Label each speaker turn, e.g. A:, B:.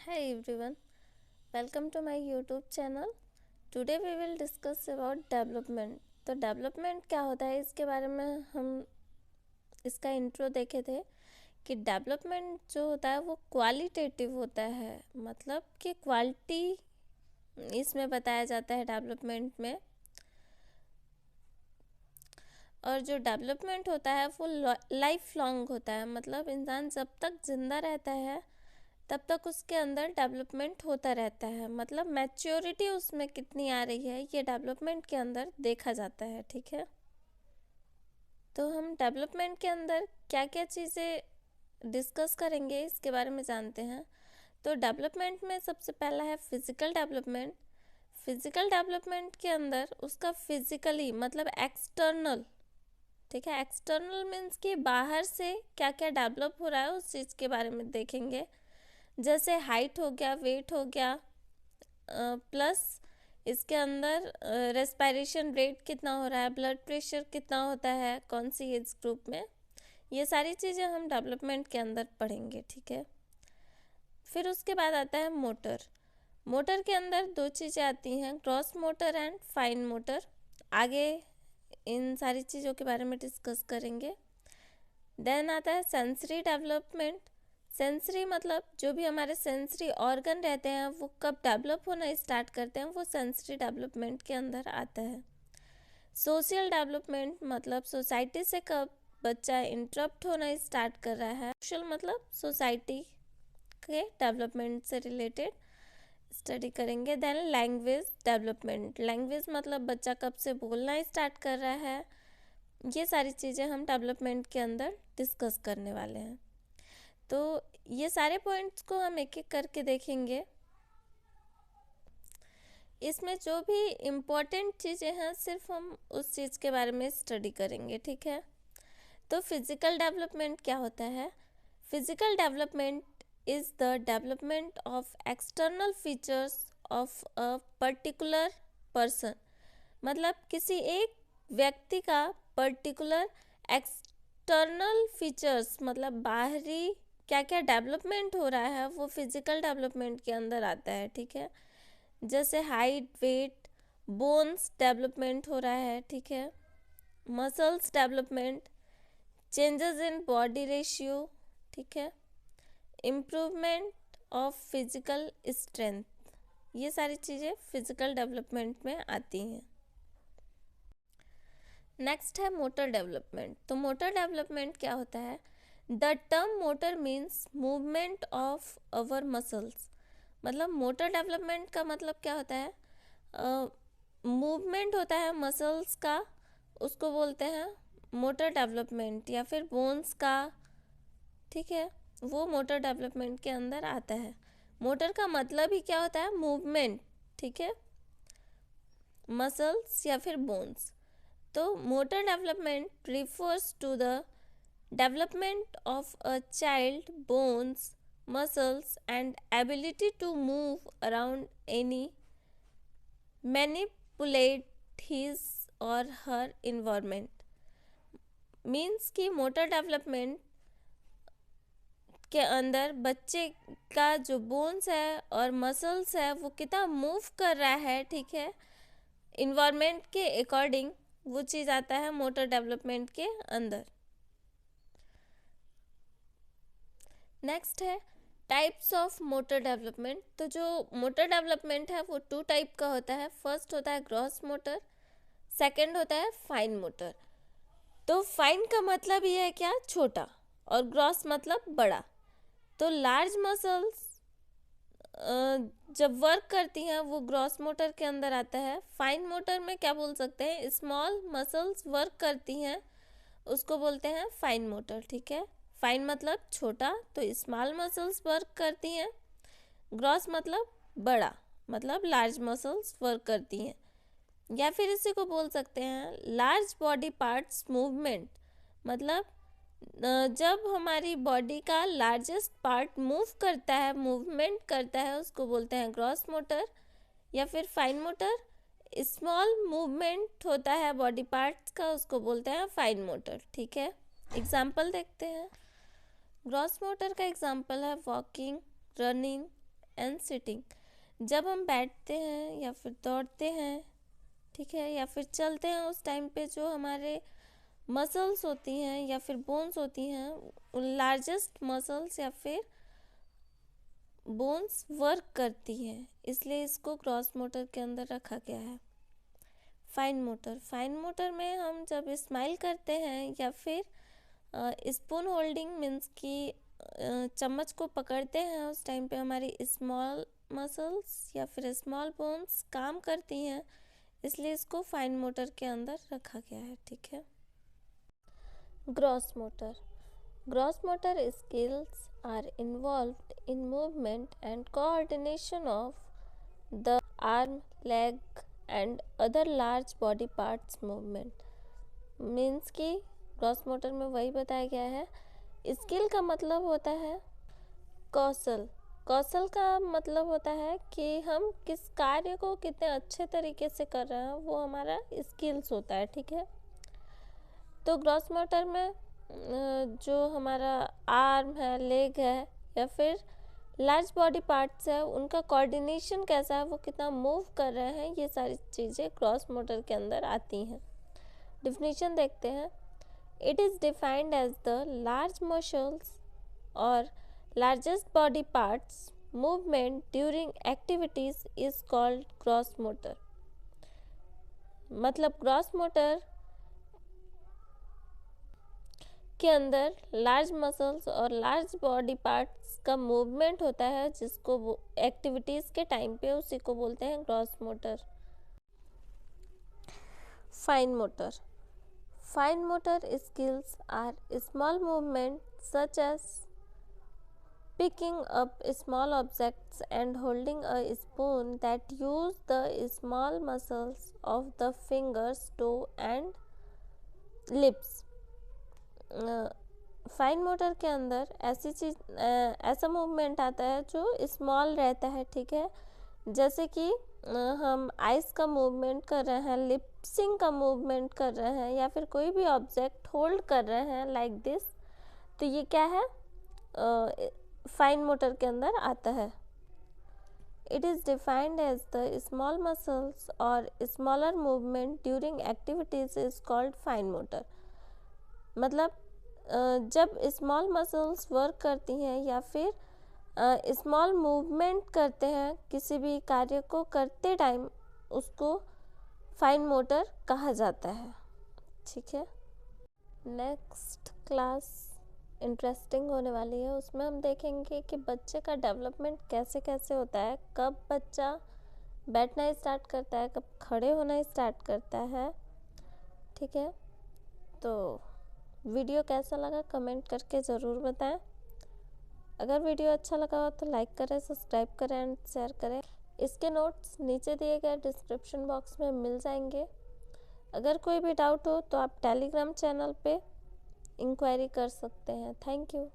A: Hi everyone, welcome to my YouTube channel. Today we will discuss about development. तो development क्या होता है इसके बारे में हम इसका इंट्रो देखे थे कि डेवलपमेंट जो होता है वो क्वालिटेटिव होता है, मतलब कि क्वालिटी इसमें बताया जाता है डेवलपमेंट में। और जो डेवलपमेंट होता है वो लाइफ लॉन्ग होता है, मतलब इंसान जब तक ज़िंदा रहता है तब तक उसके अंदर डेवलपमेंट होता रहता है, मतलब मैच्योरिटी उसमें कितनी आ रही है ये डेवलपमेंट के अंदर देखा जाता है। ठीक है, तो हम डेवलपमेंट के अंदर क्या क्या चीज़ें डिस्कस करेंगे इसके बारे में जानते हैं। तो डेवलपमेंट में सबसे पहला है फिज़िकल डेवलपमेंट। फिज़िकल डेवलपमेंट के अंदर उसका फिज़िकली मतलब एक्सटर्नल, ठीक है, एक्सटर्नल मीन्स कि बाहर से क्या क्या डेवलप हो रहा है उस चीज़ के बारे में देखेंगे। जैसे हाइट हो गया, वेट हो गया, प्लस इसके अंदर रेस्पिरेशन रेट कितना हो रहा है, ब्लड प्रेशर कितना होता है कौन सी एज ग्रुप में, ये सारी चीज़ें हम डेवलपमेंट के अंदर पढ़ेंगे। ठीक है, फिर उसके बाद आता है मोटर। मोटर के अंदर दो चीज़ें आती हैं, gross motor and fine motor. आगे इन सारी चीज़ों के बारे में डिस्कस करेंगे। देन आता है सेंसरी डेवलपमेंट। सेंसरी मतलब जो भी हमारे सेंसरी ऑर्गन रहते हैं वो कब डेवलप होना स्टार्ट करते हैं, वो सेंसरी डेवलपमेंट के अंदर आता है। सोशल डेवलपमेंट मतलब सोसाइटी से कब बच्चा इंटरप्ट होना स्टार्ट कर रहा है। सोशल मतलब सोसाइटी के डेवलपमेंट से रिलेटेड स्टडी करेंगे। देन लैंग्वेज डेवलपमेंट, लैंग्वेज मतलब बच्चा कब से बोलना स्टार्ट कर रहा है, ये सारी चीज़ें हम डेवलपमेंट के अंदर डिस्कस करने वाले हैं। तो ये सारे पॉइंट्स को हम एक एक करके देखेंगे। इसमें जो भी इम्पोर्टेंट चीज़ें हैं सिर्फ हम उस चीज़ के बारे में स्टडी करेंगे। ठीक है, तो फिज़िकल डेवलपमेंट क्या होता है। Physical development is the development of external features of a particular person, मतलब किसी एक व्यक्ति का पर्टिकुलर एक्सटर्नल फीचर्स मतलब बाहरी क्या क्या डेवलपमेंट हो रहा है वो फिज़िकल डेवलपमेंट के अंदर आता है। ठीक है, जैसे हाइट, वेट, बोन्स डेवलपमेंट हो रहा है। ठीक है, muscles development, changes in body ratio, ठीक है, इम्प्रूवमेंट ऑफ फिजिकल स्ट्रेंथ, ये सारी चीज़ें फिजिकल डेवलपमेंट में आती हैं। नेक्स्ट है मोटर डेवलपमेंट। तो मोटर डेवलपमेंट क्या होता है। The term motor means movement of our muscles, मतलब मोटर डेवलपमेंट का मतलब क्या होता है, मूवमेंट होता है मसल्स का, उसको बोलते हैं मोटर डेवलपमेंट, या फिर बोन्स का। ठीक है, वो मोटर डेवलपमेंट के अंदर आता है। मोटर का मतलब ही क्या होता है, मूवमेंट। ठीक है, मसल्स या फिर बोन्स। तो motor development refers to the development of a child bones, muscles and ability to move around any manipulate his or her environment। Means कि मोटर डेवलपमेंट के अंदर बच्चे का जो बोन्स है और मसल्स है वो कितना मूव कर रहा है, ठीक है, इन्वायरमेंट के अकॉर्डिंग, वो चीज़ आता है मोटर डेवलपमेंट के अंदर। नेक्स्ट है टाइप्स ऑफ मोटर डेवलपमेंट। तो जो मोटर डेवलपमेंट है वो टू टाइप का होता है। फर्स्ट होता है ग्रॉस मोटर, सेकंड होता है फाइन मोटर। तो फाइन का मतलब ये है क्या, छोटा, और ग्रॉस मतलब बड़ा। तो लार्ज मसल्स जब वर्क करती हैं वो ग्रॉस मोटर के अंदर आता है। फाइन मोटर में क्या बोल सकते हैं, स्मॉल मसल्स वर्क करती हैं, उसको बोलते हैं फाइन मोटर। ठीक है, फाइन मतलब छोटा, तो स्मॉल मसल्स वर्क करती हैं। ग्रॉस मतलब बड़ा, मतलब लार्ज मसल्स वर्क करती हैं। या फिर इसी को बोल सकते हैं लार्ज बॉडी पार्ट्स मूवमेंट, मतलब जब हमारी बॉडी का लार्जेस्ट पार्ट मूव करता है, मूवमेंट करता है, उसको बोलते हैं ग्रॉस मोटर या फिर फाइन मोटर। स्मॉल मूवमेंट होता है बॉडी पार्ट्स का, उसको बोलते हैं फाइन मोटर। ठीक है, एग्जाम्पल देखते हैं। ग्रॉस मोटर का एग्जाम्पल है वॉकिंग, रनिंग एंड सिटिंग। जब हम बैठते हैं या फिर दौड़ते हैं, ठीक है, या फिर चलते हैं, उस टाइम पे जो हमारे मसल्स होती हैं या फिर बोन्स होती हैं, लार्जेस्ट मसल्स या फिर बोन्स वर्क करती हैं, इसलिए इसको ग्रॉस मोटर के अंदर रखा गया है। फाइन मोटर, फाइन मोटर में हम जब स्माइल करते हैं या फिर स्पून होल्डिंग मीन्स कि चम्मच को पकड़ते हैं, उस टाइम पे हमारी स्मॉल मसल्स या फिर स्मॉल बोन्स काम करती हैं, इसलिए इसको फाइन मोटर के अंदर रखा गया है, ठीक है। Gross motor, gross motor skills are involved in movement and coordination of the arm, leg and other large body parts movement। Means कि ग्रॉस मोटर में वही बताया गया है। स्किल का मतलब होता है कौशल, कौशल का मतलब होता है कि हम किस कार्य को कितने अच्छे तरीके से कर रहे हैं, वो हमारा स्किल्स होता है, ठीक है। तो ग्रॉस मोटर में जो हमारा आर्म है, लेग है या फिर लार्ज बॉडी पार्ट्स है, उनका कोऑर्डिनेशन कैसा है, वो कितना मूव कर रहे हैं, ये सारी चीज़ें ग्रॉस मोटर के अंदर आती हैं। डिफिनीशन देखते हैं। It is defined as the large muscles और largest body parts movement during activities is called gross motor. मतलब ग्रॉस मोटर के अंदर लार्ज मसल्स और लार्ज बॉडी पार्ट्स का मूवमेंट होता है, जिसको वो एक्टिविटीज़ के टाइम पे उसी को बोलते हैं gross motor. Fine motor, fine motor skills are small movement such as picking up small objects and holding a spoon that use the small muscles of the fingers, toe and lips. Fine motor के अंदर ऐसी चीज़ ऐसा movement आता है जो small रहता है, ठीक है। जैसे कि हम आइस का मूवमेंट कर रहे हैं, लिप्सिंग का मूवमेंट कर रहे हैं, या फिर कोई भी ऑब्जेक्ट होल्ड कर रहे हैं लाइक दिस, तो ये क्या है, फाइन मोटर के अंदर आता है। It is defined as the small muscles और smaller movement during activities is called fine motor. मतलब जब स्मॉल मसल्स वर्क करती हैं या फिर स्मॉल मूवमेंट करते हैं किसी भी कार्य को करते टाइम, उसको फाइन मोटर कहा जाता है, ठीक है। नेक्स्ट क्लास इंटरेस्टिंग होने वाली है, उसमें हम देखेंगे कि बच्चे का डेवलपमेंट कैसे कैसे होता है, कब बच्चा बैठना स्टार्ट करता है, कब खड़े होना स्टार्ट करता है, ठीक है। तो वीडियो कैसा लगा कमेंट करके ज़रूर बताएं। अगर वीडियो अच्छा लगा हो तो लाइक करें, सब्सक्राइब करें एंड शेयर करें। इसके नोट्स नीचे दिए गए डिस्क्रिप्शन बॉक्स में मिल जाएंगे। अगर कोई भी डाउट हो तो आप टेलीग्राम चैनल पे इंक्वायरी कर सकते हैं। Thank you.